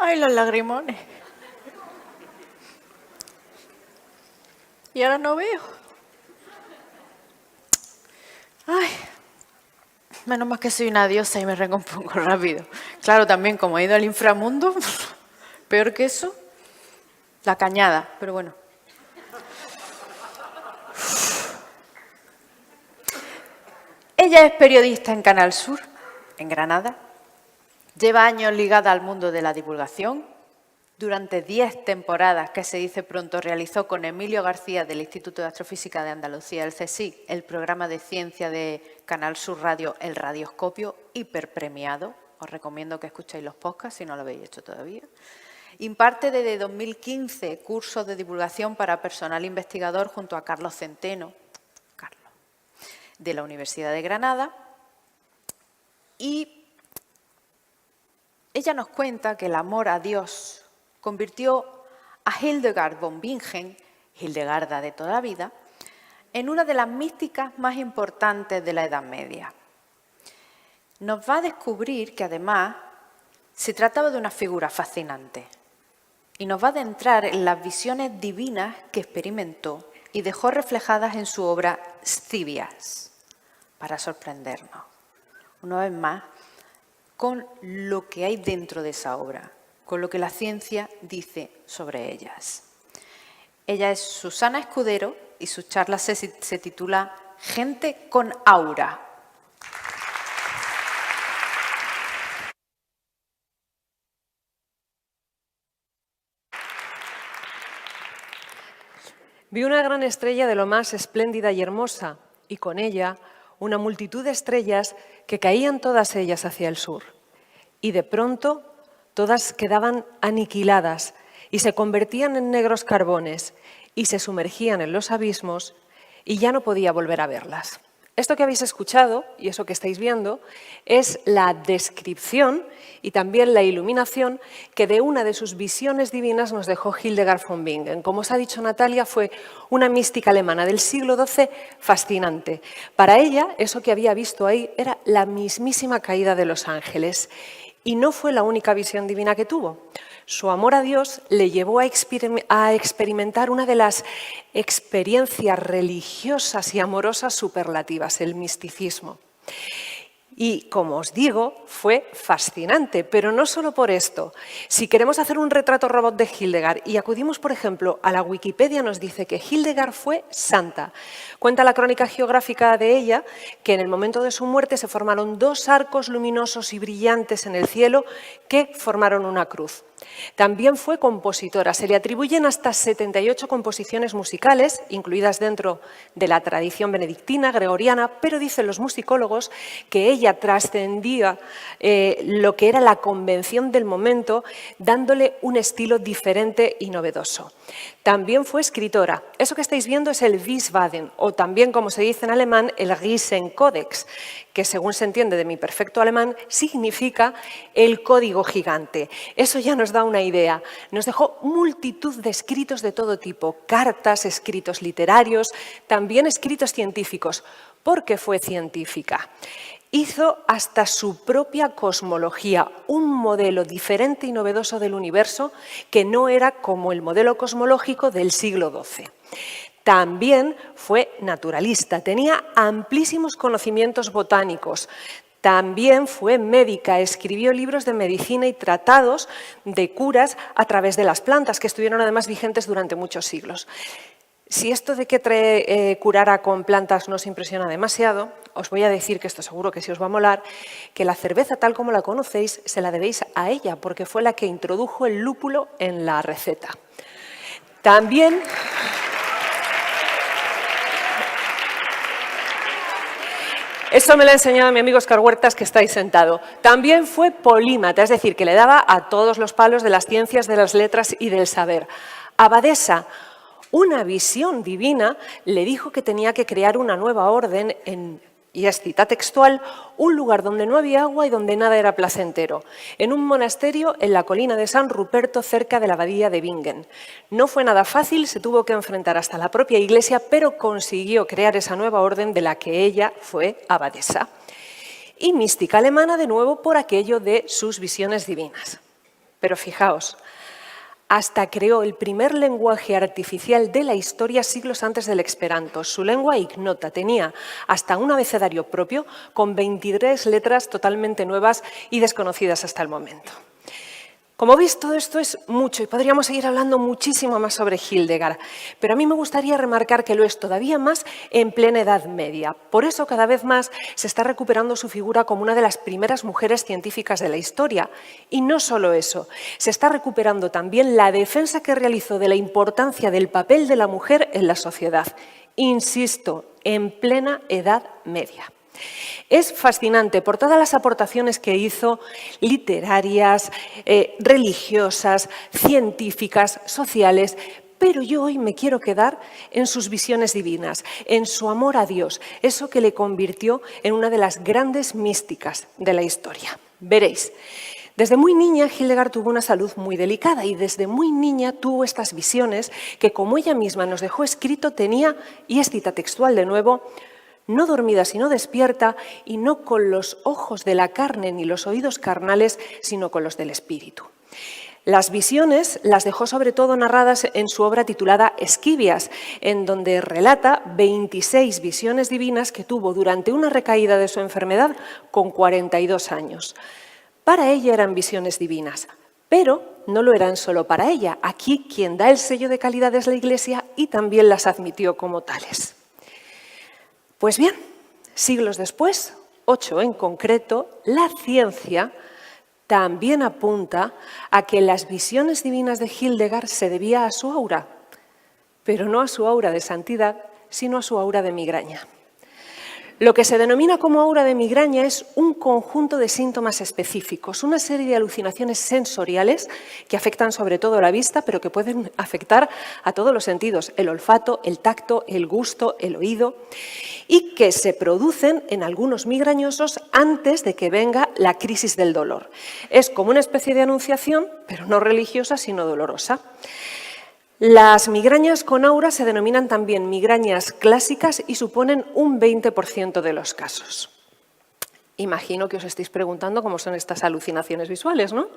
Ay, los lagrimones. Y ahora no veo. Ay, menos mal que soy una diosa y me recompongo rápido. Claro, también como he ido al inframundo, peor que eso, la cañada, pero bueno. Ella es periodista en Canal Sur, en Granada. Lleva años ligada al mundo de la divulgación. Durante 10 temporadas, que se dice pronto, realizó con Emilio García del Instituto de Astrofísica de Andalucía, el CSIC, el programa de ciencia de Canal Sur Radio, El Radioscopio, hiperpremiado. Os recomiendo que escuchéis los podcasts si no lo habéis hecho todavía. Imparte desde 2015 cursos de divulgación para personal investigador junto a Carlos Centeno, de la Universidad de Granada. Y ella nos cuenta que el amor a Dios convirtió a Hildegard von Bingen, Hildegarda de toda la vida, en una de las místicas más importantes de la Edad Media. Nos va a descubrir que además se trataba de una figura fascinante y nos va a adentrar en las visiones divinas que experimentó y dejó reflejadas en su obra Scivias, para sorprendernos, una vez más, con lo que hay dentro de esa obra, con lo que la ciencia dice sobre ellas. Ella es Susana Escudero y su charla se titula Gente con aura. Vi una gran estrella de lo más espléndida y hermosa, y con ella una multitud de estrellas que caían todas ellas hacia el sur. Y de pronto todas quedaban aniquiladas y se convertían en negros carbones y se sumergían en los abismos y ya no podía volver a verlas. Esto que habéis escuchado y eso que estáis viendo es la descripción y también la iluminación que de una de sus visiones divinas nos dejó Hildegard von Bingen. Como os ha dicho Natalia, fue una mística alemana del siglo XII fascinante. Para ella, eso que había visto ahí era la mismísima caída de los ángeles. Y no fue la única visión divina que tuvo. Su amor a Dios le llevó a experimentar una de las experiencias religiosas y amorosas superlativas, el misticismo. Y, como os digo, fue fascinante, pero no solo por esto. Si queremos hacer un retrato robot de Hildegard y acudimos, por ejemplo, a la Wikipedia, nos dice que Hildegard fue santa. Cuenta la crónica geográfica de ella que en el momento de su muerte se formaron 2 arcos luminosos y brillantes en el cielo que formaron una cruz. También fue compositora. Se le atribuyen hasta 78 composiciones musicales, incluidas dentro de la tradición benedictina, gregoriana, pero dicen los musicólogos que ella trascendía lo que era la convención del momento, dándole un estilo diferente y novedoso. También fue escritora. Eso que estáis viendo es el Wiesbaden, o también, como se dice en alemán, el Riesenkodex, que según se entiende de mi perfecto alemán, significa el código gigante. Eso ya nos da una idea. Nos dejó multitud de escritos de todo tipo, cartas, escritos literarios, también escritos científicos, porque fue científica. Hizo hasta su propia cosmología, un modelo diferente y novedoso del universo que no era como el modelo cosmológico del siglo XII. También fue naturalista, tenía amplísimos conocimientos botánicos. También fue médica, escribió libros de medicina y tratados de curas a través de las plantas, que estuvieron además vigentes durante muchos siglos. Si esto de que curara con plantas no os impresiona demasiado, os voy a decir que esto seguro que sí os va a molar, que la cerveza tal como la conocéis se la debéis a ella, porque fue la que introdujo el lúpulo en la receta. También... Eso me lo ha enseñado mi amigo Oscar Huertas, que está ahí sentado. También fue polímata, es decir, que le daba a todos los palos de las ciencias, de las letras y del saber. Abadesa, una visión divina, le dijo que tenía que crear una nueva orden y es cita textual, un lugar donde no había agua y donde nada era placentero, en un monasterio en la colina de San Ruperto, cerca de la abadía de Bingen. No fue nada fácil, se tuvo que enfrentar hasta la propia iglesia, pero consiguió crear esa nueva orden de la que ella fue abadesa. Y mística alemana de nuevo por aquello de sus visiones divinas. Pero fijaos, hasta creó el primer lenguaje artificial de la historia siglos antes del esperanto. Su lengua ignota tenía hasta un abecedario propio con 23 letras totalmente nuevas y desconocidas hasta el momento. Como veis, todo esto es mucho y podríamos seguir hablando muchísimo más sobre Hildegard, pero a mí me gustaría remarcar que lo es todavía más en plena Edad Media. Por eso, cada vez más se está recuperando su figura como una de las primeras mujeres científicas de la historia. Y no solo eso, se está recuperando también la defensa que realizó de la importancia del papel de la mujer en la sociedad. Insisto, en plena Edad Media. Es fascinante por todas las aportaciones que hizo, literarias, religiosas, científicas, sociales, pero yo hoy me quiero quedar en sus visiones divinas, en su amor a Dios, eso que le convirtió en una de las grandes místicas de la historia. Veréis. Desde muy niña, Hildegard tuvo una salud muy delicada y desde muy niña tuvo estas visiones que, como ella misma nos dejó escrito, tenía, y es cita textual de nuevo, no dormida sino despierta, y no con los ojos de la carne ni los oídos carnales, sino con los del espíritu. Las visiones las dejó sobre todo narradas en su obra titulada Esquivias, en donde relata 26 visiones divinas que tuvo durante una recaída de su enfermedad con 42 años. Para ella eran visiones divinas, pero no lo eran solo para ella. Aquí quien da el sello de calidad es la Iglesia y también las admitió como tales. Pues bien, siglos después, 8 en concreto, la ciencia también apunta a que las visiones divinas de Hildegard se debía a su aura, pero no a su aura de santidad, sino a su aura de migraña. Lo que se denomina como aura de migraña es un conjunto de síntomas específicos, una serie de alucinaciones sensoriales que afectan sobre todo la vista, pero que pueden afectar a todos los sentidos, el olfato, el tacto, el gusto, el oído, y que se producen en algunos migrañosos antes de que venga la crisis del dolor. Es como una especie de anunciación, pero no religiosa, sino dolorosa. Las migrañas con aura se denominan también migrañas clásicas y suponen un 20% de los casos. Imagino que os estéis preguntando cómo son estas alucinaciones visuales, ¿no?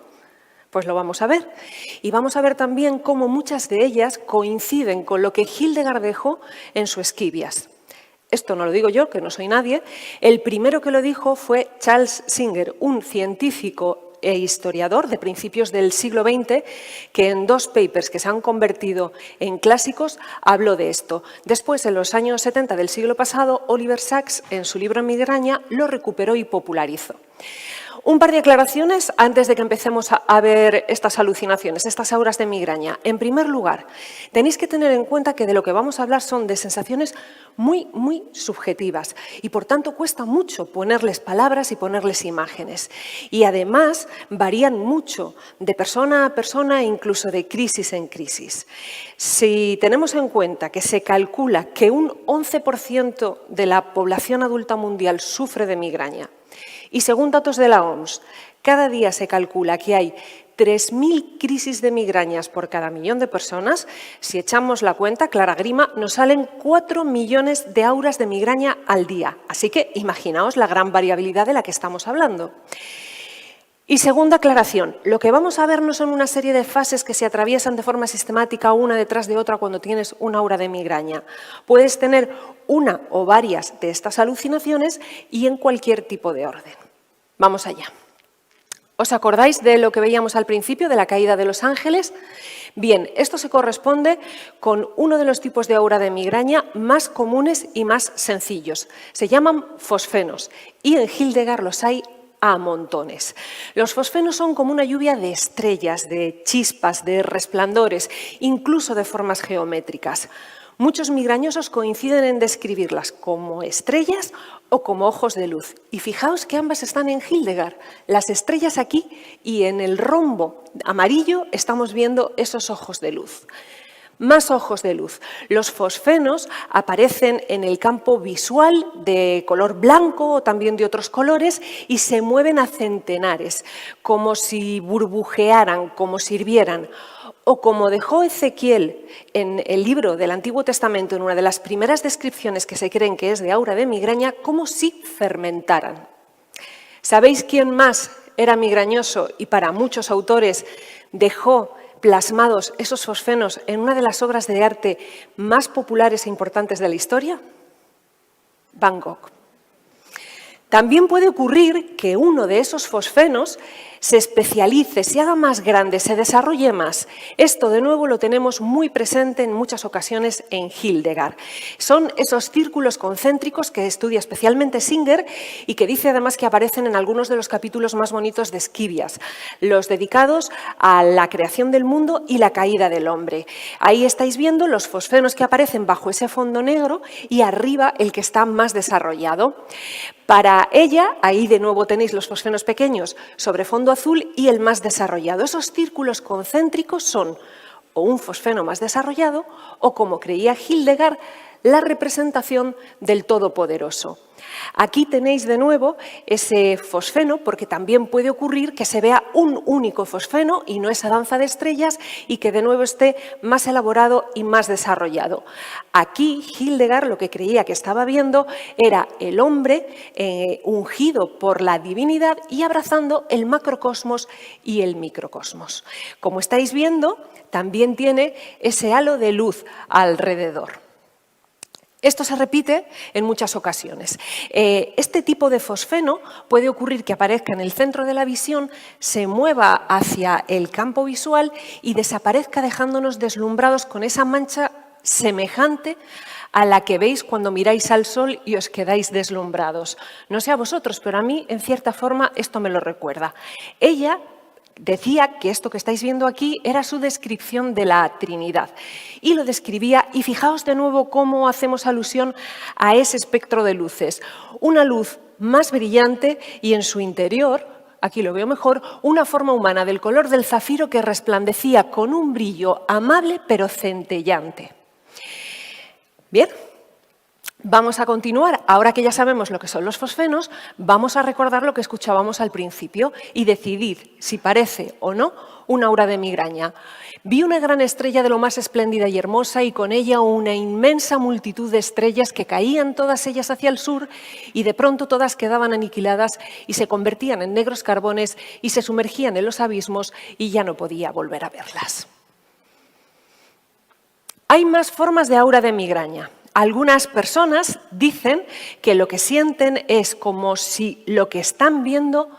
Pues lo vamos a ver. Y vamos a ver también cómo muchas de ellas coinciden con lo que Hildegard dejó en su Esquivias. Esto no lo digo yo, que no soy nadie. El primero que lo dijo fue Charles Singer, un científico e historiador de principios del siglo XX, que en 2 papers que se han convertido en clásicos habló de esto. Después, en los años 70 del siglo pasado, Oliver Sacks, en su libro Migraña, lo recuperó y popularizó. Un par de aclaraciones antes de que empecemos a ver estas alucinaciones, estas auras de migraña. En primer lugar, tenéis que tener en cuenta que de lo que vamos a hablar son de sensaciones muy, muy subjetivas y por tanto cuesta mucho ponerles palabras y ponerles imágenes. Y además varían mucho de persona a persona e incluso de crisis en crisis. Si tenemos en cuenta que se calcula que un 11% de la población adulta mundial sufre de migraña, y según datos de la OMS, cada día se calcula que hay 3.000 crisis de migrañas por cada millón de personas. Si echamos la cuenta, clara grima, nos salen 4 millones de auras de migraña al día. Así que imaginaos la gran variabilidad de la que estamos hablando. Y segunda aclaración, lo que vamos a ver no son una serie de fases que se atraviesan de forma sistemática una detrás de otra cuando tienes una aura de migraña. Puedes tener una o varias de estas alucinaciones y en cualquier tipo de orden. Vamos allá. ¿Os acordáis de lo que veíamos al principio, de la caída de los ángeles? Bien, esto se corresponde con uno de los tipos de aura de migraña más comunes y más sencillos. Se llaman fosfenos y en Hildegard los hay a montones. Los fosfenos son como una lluvia de estrellas, de chispas, de resplandores, incluso de formas geométricas. Muchos migrañosos coinciden en describirlas como estrellas o como ojos de luz. Y fijaos que ambas están en Hildegard, las estrellas aquí y en el rombo amarillo estamos viendo esos ojos de luz. Más ojos de luz. Los fosfenos aparecen en el campo visual de color blanco o también de otros colores y se mueven a centenares, como si burbujearan, como si hirvieran. O como dejó Ezequiel en el libro del Antiguo Testamento, en una de las primeras descripciones que se creen que es de aura de migraña, como si fermentaran. ¿Sabéis quién más era migrañoso y para muchos autores dejó plasmados esos fosfenos en una de las obras de arte más populares e importantes de la historia? Van Gogh. También puede ocurrir que uno de esos fosfenos se especialice, se haga más grande, se desarrolle más. Esto, de nuevo, lo tenemos muy presente en muchas ocasiones en Hildegard. Son esos círculos concéntricos que estudia especialmente Singer y que dice además que aparecen en algunos de los capítulos más bonitos de Esquivias, los dedicados a la creación del mundo y la caída del hombre. Ahí estáis viendo los fosfenos que aparecen bajo ese fondo negro y arriba el que está más desarrollado. Para ella, ahí de nuevo tenéis los fosfenos pequeños sobre fondo azul y el más desarrollado. Esos círculos concéntricos son o un fosfeno más desarrollado o, como creía Hildegard, la representación del Todopoderoso. Aquí tenéis de nuevo ese fosfeno, porque también puede ocurrir que se vea un único fosfeno y no esa danza de estrellas y que de nuevo esté más elaborado y más desarrollado. Aquí Hildegard lo que creía que estaba viendo era el hombre ungido por la divinidad y abrazando el macrocosmos y el microcosmos. Como estáis viendo, también tiene ese halo de luz alrededor. Esto se repite en muchas ocasiones. Este tipo de fosfeno puede ocurrir que aparezca en el centro de la visión, se mueva hacia el campo visual y desaparezca dejándonos deslumbrados con esa mancha semejante a la que veis cuando miráis al sol y os quedáis deslumbrados. No sé a vosotros, pero a mí, en cierta forma, esto me lo recuerda. Ella decía que esto que estáis viendo aquí era su descripción de la Trinidad y lo describía, y fijaos de nuevo cómo hacemos alusión a ese espectro de luces. Una luz más brillante y en su interior, aquí lo veo mejor, una forma humana del color del zafiro que resplandecía con un brillo amable pero centellante. Bien. Vamos a continuar. Ahora que ya sabemos lo que son los fosfenos, vamos a recordar lo que escuchábamos al principio y decidid si parece o no una aura de migraña. Vi una gran estrella de lo más espléndida y hermosa y con ella una inmensa multitud de estrellas que caían todas ellas hacia el sur y de pronto todas quedaban aniquiladas y se convertían en negros carbones y se sumergían en los abismos y ya no podía volver a verlas. Hay más formas de aura de migraña. Algunas personas dicen que lo que sienten es como si lo que están viendo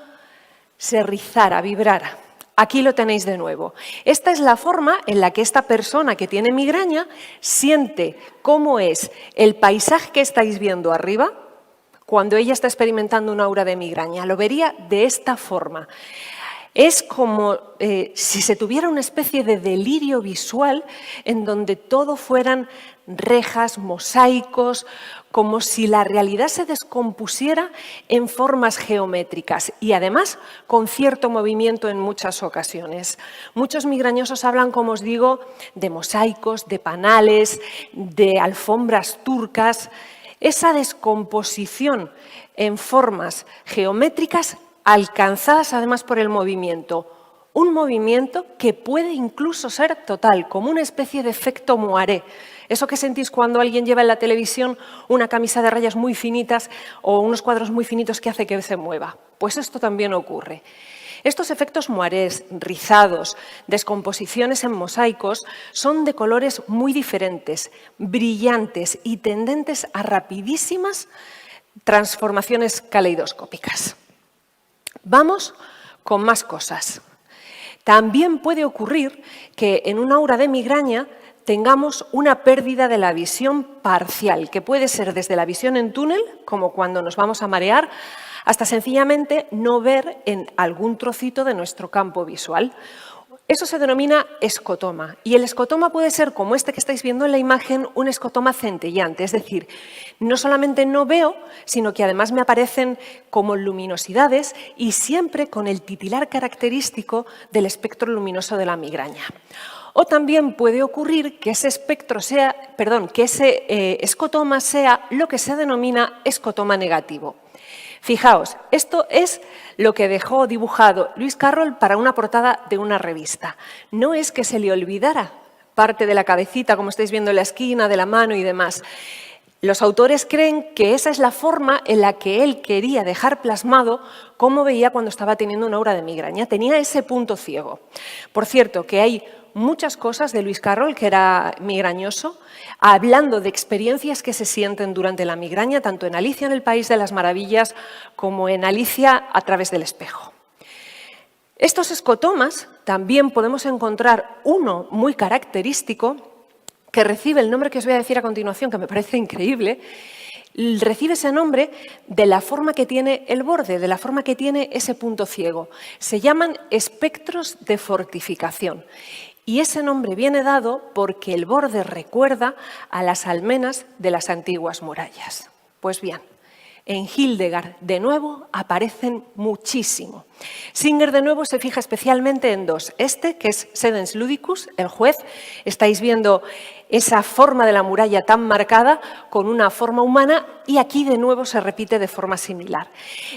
se rizara, vibrara. Aquí lo tenéis de nuevo. Esta es la forma en la que esta persona que tiene migraña siente cómo es el paisaje que estáis viendo arriba cuando ella está experimentando una aura de migraña. Lo vería de esta forma. Es como si se tuviera una especie de delirio visual en donde todo fueran rejas, mosaicos, como si la realidad se descompusiera en formas geométricas y además con cierto movimiento en muchas ocasiones. Muchos migrañosos hablan, como os digo, de mosaicos, de panales, de alfombras turcas. Esa descomposición en formas geométricas alcanzadas además por el movimiento. Un movimiento que puede incluso ser total, como una especie de efecto moiré. Eso que sentís cuando alguien lleva en la televisión una camisa de rayas muy finitas o unos cuadros muy finitos que hace que se mueva. Pues esto también ocurre. Estos efectos moirés, rizados, descomposiciones en mosaicos, son de colores muy diferentes, brillantes y tendentes a rapidísimas transformaciones caleidoscópicas. Vamos con más cosas. También puede ocurrir que en una aura de migraña tengamos una pérdida de la visión parcial, que puede ser desde la visión en túnel, como cuando nos vamos a marear, hasta sencillamente no ver en algún trocito de nuestro campo visual. Eso se denomina escotoma, y el escotoma puede ser, como este que estáis viendo en la imagen, un escotoma centellante, es decir, no solamente no veo, sino que además me aparecen como luminosidades y siempre con el titilar característico del espectro luminoso de la migraña. O también puede ocurrir que ese escotoma sea lo que se denomina escotoma negativo. Fijaos, esto es lo que dejó dibujado Lewis Carroll para una portada de una revista. No es que se le olvidara parte de la cabecita, como estáis viendo en la esquina, de la mano y demás. Los autores creen que esa es la forma en la que él quería dejar plasmado cómo veía cuando estaba teniendo una aura de migraña. Tenía ese punto ciego. Por cierto, que hay muchas cosas de Lewis Carroll, que era migrañoso, hablando de experiencias que se sienten durante la migraña, tanto en Alicia en el País de las Maravillas como en Alicia a través del espejo. Estos escotomas también podemos encontrar uno muy característico que recibe el nombre que os voy a decir a continuación, que me parece increíble. Recibe ese nombre de la forma que tiene el borde, de la forma que tiene ese punto ciego. Se llaman espectros de fortificación. Y ese nombre viene dado porque el borde recuerda a las almenas de las antiguas murallas. Pues bien, en Hildegard, de nuevo, aparecen muchísimo. Singer, de nuevo, se fija especialmente en dos. Este, que es Sedens Ludicus, el juez. Estáis viendo esa forma de la muralla tan marcada con una forma humana, y aquí de nuevo se repite de forma similar.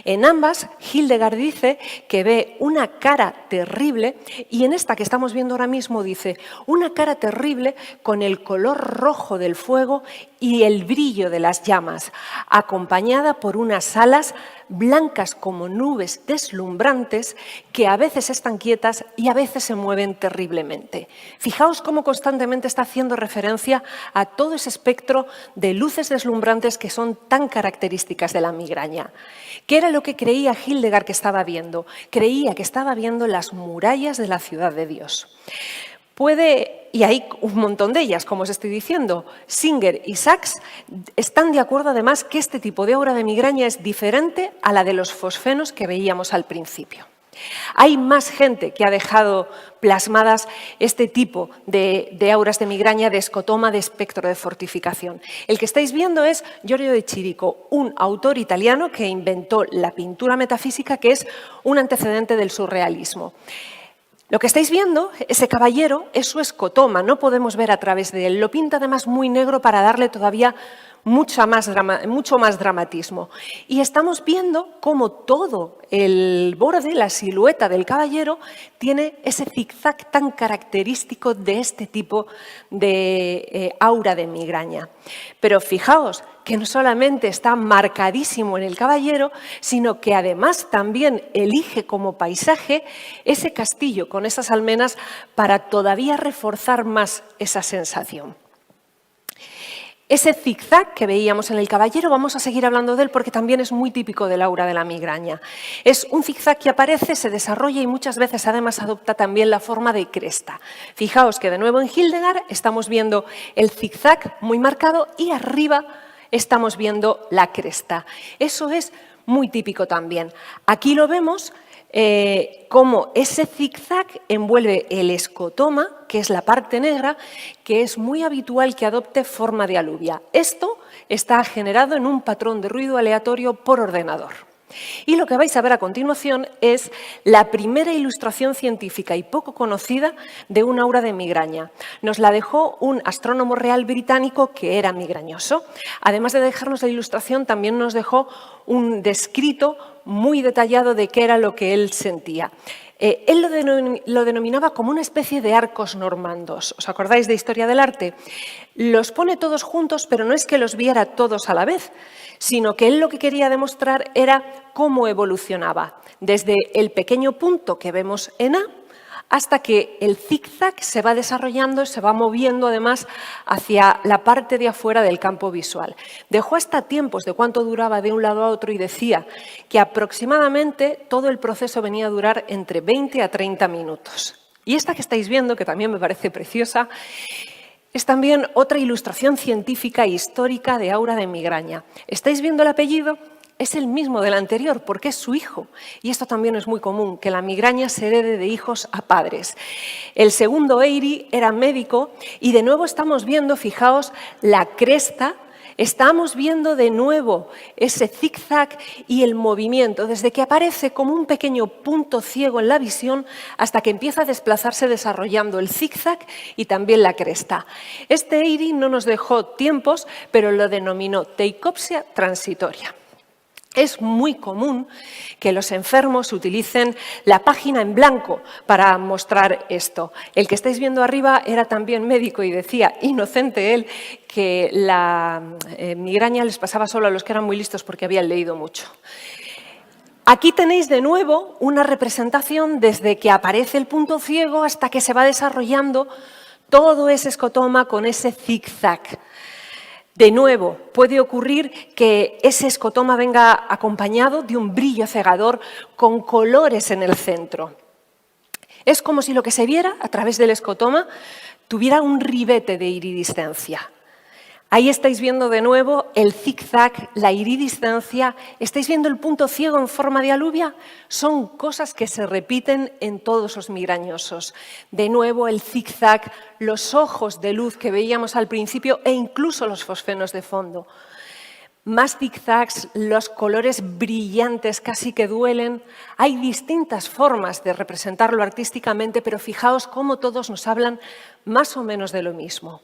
En ambas, Hildegard dice que ve una cara terrible, y en esta que estamos viendo ahora mismo dice una cara terrible con el color rojo del fuego y el brillo de las llamas, acompañada por unas alas blancas como nubes deslumbrantes que a veces están quietas y a veces se mueven terriblemente. Fijaos cómo constantemente está haciendo referencia a todo ese espectro de luces deslumbrantes que son tan características de la migraña. ¿Qué era lo que creía Hildegard que estaba viendo? Creía que estaba viendo las murallas de la ciudad de Dios. Y hay un montón de ellas, como os estoy diciendo. Singer y Sachs están de acuerdo además que este tipo de aura de migraña es diferente a la de los fosfenos que veíamos al principio. Hay más gente que ha dejado plasmadas este tipo de auras de migraña, de escotoma, de espectro de fortificación. El que estáis viendo es Giorgio de Chirico, un autor italiano que inventó la pintura metafísica, que es un antecedente del surrealismo. Lo que estáis viendo, ese caballero, es su escotoma, no podemos ver a través de él. Lo pinta además muy negro para darle todavía mucho más dramatismo. Y estamos viendo cómo todo el borde, la silueta del caballero, tiene ese zigzag tan característico de este tipo de aura de migraña. Pero fijaos que no solamente está marcadísimo en el caballero, sino que además también elige como paisaje ese castillo con esas almenas para todavía reforzar más esa sensación. Ese zigzag que veíamos en el caballero, vamos a seguir hablando de él porque también es muy típico del aura de la migraña. Es un zigzag que aparece, se desarrolla y muchas veces además adopta también la forma de cresta. Fijaos que de nuevo en Hildegard estamos viendo el zigzag muy marcado y arriba estamos viendo la cresta. Eso es muy típico también. Aquí lo vemos cómo ese zigzag envuelve el escotoma, que es la parte negra, que es muy habitual que adopte forma de aluvia. Esto está generado en un patrón de ruido aleatorio por ordenador. Y lo que vais a ver a continuación es la primera ilustración científica y poco conocida de una aura de migraña. Nos la dejó un astrónomo real británico que era migrañoso. Además de dejarnos la ilustración, también nos dejó un descrito muy detallado de qué era lo que él sentía. Él lo denominaba como una especie de arcos normandos. ¿Os acordáis de Historia del Arte? Los pone todos juntos, pero no es que los viera todos a la vez, sino que él lo que quería demostrar era cómo evolucionaba, desde el pequeño punto que vemos en A, hasta que el zigzag se va desarrollando, se va moviendo además hacia la parte de afuera del campo visual. Dejó hasta tiempos de cuánto duraba de un lado a otro y decía que aproximadamente todo el proceso venía a durar entre 20 a 30 minutos. Y esta que estáis viendo, que también me parece preciosa, es también otra ilustración científica e histórica de aura de migraña. ¿Estáis viendo el apellido? Es el mismo del anterior, porque es su hijo. Y esto también es muy común, que la migraña se herede de hijos a padres. El segundo Eyri era médico y de nuevo estamos viendo, fijaos, la cresta. Estamos viendo de nuevo ese zigzag y el movimiento, desde que aparece como un pequeño punto ciego en la visión hasta que empieza a desplazarse desarrollando el zigzag y también la cresta. Este Eyri no nos dejó tiempos, pero lo denominó teicopsia transitoria. Es muy común que los enfermos utilicen la página en blanco para mostrar esto. El que estáis viendo arriba era también médico y decía, inocente él, que la migraña les pasaba solo a los que eran muy listos porque habían leído mucho. Aquí tenéis de nuevo una representación desde que aparece el punto ciego hasta que se va desarrollando todo ese escotoma con ese zigzag. De nuevo, puede ocurrir que ese escotoma venga acompañado de un brillo cegador con colores en el centro. Es como si lo que se viera a través del escotoma tuviera un ribete de iridiscencia. Ahí estáis viendo de nuevo el zigzag, la iridiscencia. ¿Estáis viendo el punto ciego en forma de alubia? Son cosas que se repiten en todos los migrañosos. De nuevo el zigzag, los ojos de luz que veíamos al principio e incluso los fosfenos de fondo. Más zigzags, los colores brillantes casi que duelen. Hay distintas formas de representarlo artísticamente, pero fijaos cómo todos nos hablan más o menos de lo mismo.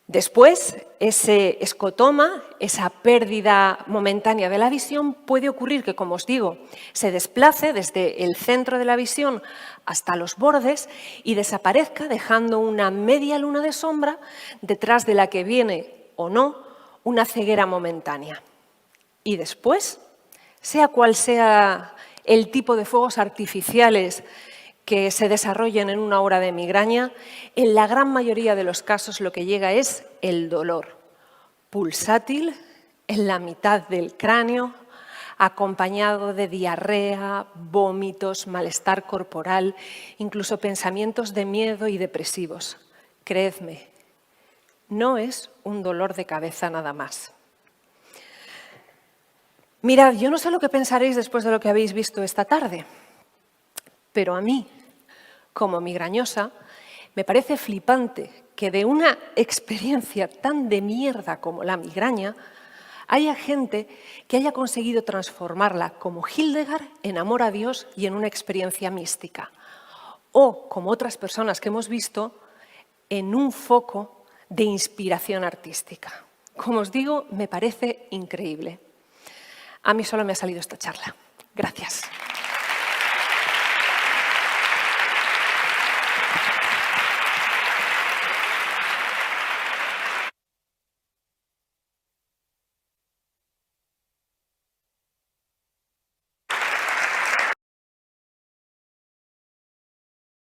Después, ese escotoma, esa pérdida momentánea de la visión, puede ocurrir que, como os digo, se desplace desde el centro de la visión hasta los bordes y desaparezca dejando una media luna de sombra detrás de la que viene o no una ceguera momentánea. Y después, sea cual sea el tipo de fuegos artificiales que se desarrollen en una hora de migraña, en la gran mayoría de los casos lo que llega es el dolor pulsátil en la mitad del cráneo, acompañado de diarrea, vómitos, malestar corporal, incluso pensamientos de miedo y depresivos. Creedme, no es un dolor de cabeza nada más. Mirad, yo no sé lo que pensaréis después de lo que habéis visto esta tarde, pero a mí, como migrañosa, me parece flipante que de una experiencia tan de mierda como la migraña haya gente que haya conseguido transformarla, como Hildegard, en amor a Dios y en una experiencia mística. O, como otras personas que hemos visto, en un foco de inspiración artística. Como os digo, me parece increíble. A mí solo me ha salido esta charla. Gracias.